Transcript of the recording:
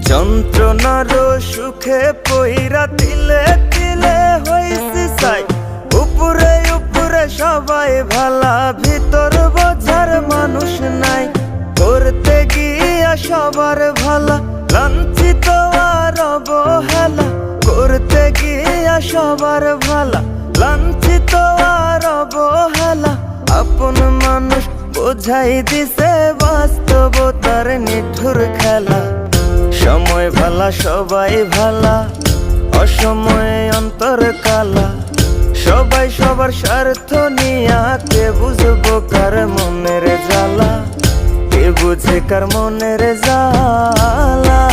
যন্ত্রণার সুখে পইরা তিলে তিলে হইছি চাই। উপরে উপরে সবাই ভালা, ভিতর বোঝার মানুষ নাই। করতে গিয়া সবার ভালা, লাঞ্ছিত আর অবহেলা। করতে গিয়া সবার ভালা, লাঞ্ছিত আর অবহেলা। আপন মানুষ বোঝাই দিছে বাস্তবতার নিঠুর খেলা। সময় ভালা সবাই ভালা, অসময়ে অন্তর কালা। সবাই সবার স্বার্থ নিয়া, কে বুঝবো কার মনের জ্বালা? কে বুঝে কার মনের জ্বালা?